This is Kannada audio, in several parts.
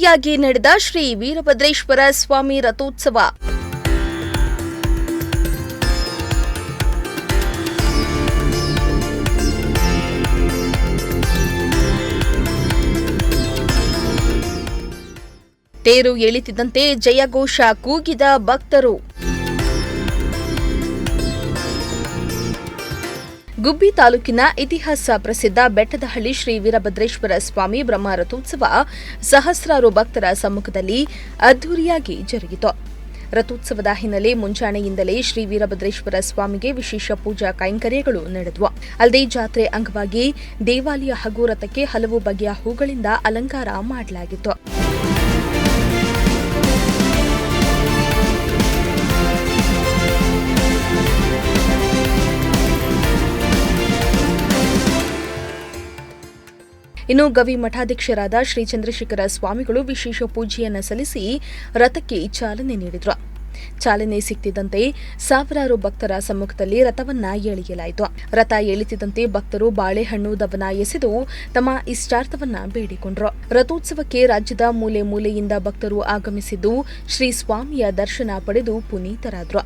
ಅದ್ದೂರಿಯಾಗಿ ನಡೆದ ಶ್ರೀ ವೀರಭದ್ರೇಶ್ವರ ಸ್ವಾಮಿ ರಥೋತ್ಸವ. ತೇರು ಎಳಿತಿದ್ದಂತೆ ಜಯಘೋಷ ಕೂಗಿದ ಭಕ್ತರು. ಗುಬ್ಬಿ ತಾಲೂಕಿನ ಇತಿಹಾಸ ಪ್ರಸಿದ್ಧ ಬೆಟ್ಟದಹಳ್ಳಿ ಶ್ರೀ ವೀರಭದ್ರೇಶ್ವರ ಸ್ವಾಮಿ ಬ್ರಹ್ಮ ರಥೋತ್ಸವ ಸಹಸ್ರಾರು ಭಕ್ತರ ಸಮ್ಮುಖದಲ್ಲಿ ಅದ್ದೂರಿಯಾಗಿ ಜರುಗಿತು. ರಥೋತ್ಸವದ ಹಿನ್ನೆಲೆ ಮುಂಜಾನೆಯಿಂದಲೇ ಶ್ರೀ ವೀರಭದ್ರೇಶ್ವರ ಸ್ವಾಮಿಗೆ ವಿಶೇಷ ಪೂಜಾ ಕೈಂಕರ್ಯಗಳು ನಡೆದವು. ಅಲ್ಲದೆ ಜಾತ್ರೆ ಅಂಗವಾಗಿ ದೇವಾಲಯ ಹಾಗೂ ರಥಕ್ಕೆ ಹಲವು ಬಗೆಯ ಹೂಗಳಿಂದ ಅಲಂಕಾರ ಮಾಡಲಾಗಿತ್ತು. ಇನ್ನು ಗವಿ ಮಠಾಧ್ಯಕ್ಷರಾದ ಶ್ರೀ ಚಂದ್ರಶೇಖರ ಸ್ವಾಮಿಗಳು ವಿಶೇಷ ಪೂಜೆಯನ್ನು ಸಲ್ಲಿಸಿ ರಥಕ್ಕೆ ಚಾಲನೆ ನೀಡಿದರು. ಚಾಲನೆ ಸಿಕ್ತಿದ್ದಂತೆ ಸಾವಿರಾರು ಭಕ್ತರ ಸಮ್ಮುಖದಲ್ಲಿ ರಥವನ್ನ ಎಳೆಯಲಾಯಿತು. ರಥ ಎಳಿತಿದ್ದಂತೆ ಭಕ್ತರು ಬಾಳೆಹಣ್ಣು ದವನ ಎಸೆದು ತಮ್ಮ ಇಷ್ಟಾರ್ಥವನ್ನ ಬೇಡಿಕೊಂಡರು. ರಥೋತ್ಸವಕ್ಕೆ ರಾಜ್ಯದ ಮೂಲೆ ಮೂಲೆಯಿಂದ ಭಕ್ತರು ಆಗಮಿಸಿದ್ದು ಶ್ರೀ ಸ್ವಾಮಿಯ ದರ್ಶನ ಪಡೆದು ಪುನೀತರಾದರು.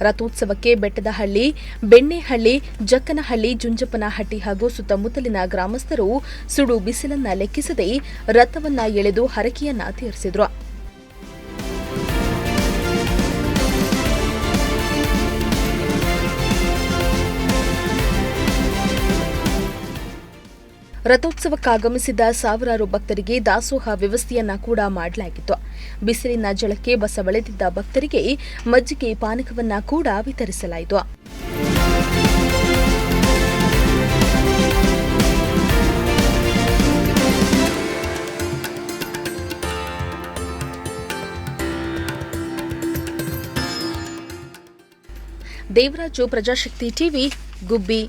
ರಥೋತ್ಸವಕ್ಕೆ ಬೆಟ್ಟದಹಳ್ಳಿ, ಬೆಣ್ಣೆಹಳ್ಳಿ, ಜಕ್ಕನಹಳ್ಳಿ, ಜುಂಜಪ್ಪನಹಟ್ಟಿ ಹಾಗೂ ಸುತ್ತಮುತ್ತಲಿನ ಗ್ರಾಮಸ್ಥರು ಸುಡು ಬಿಸಿಲನ್ನ ಲೆಕ್ಕಿಸದೆ ರಥವನ್ನ ಎಳೆದು ಹರಕೆಯನ್ನ ತೀರಿಸಿದ್ರು. ರಥೋತ್ಸವಕ್ಕಾಗಮಿಸಿದ ಸಾವಿರಾರು ಭಕ್ತರಿಗೆ ದಾಸೋಹ ವ್ಯವಸ್ಥೆಯನ್ನ ಕೂಡ ಮಾಡಲಾಗಿತ್ತು. ಬಿಸಿಲಿನ ಜಳಕ್ಕೆ ಬಸವಳೆದಿದ್ದ ಭಕ್ತರಿಗೆ ಮಜ್ಜಿಗೆ ಪಾನಕವನ್ನ ಕೂಡ ವಿತರಿಸಲಾಯಿತು. ದೇವರಾಜು, ಪ್ರಜಾಶಕ್ತಿ ಟಿವಿ, ಗುಬ್ಬಿ.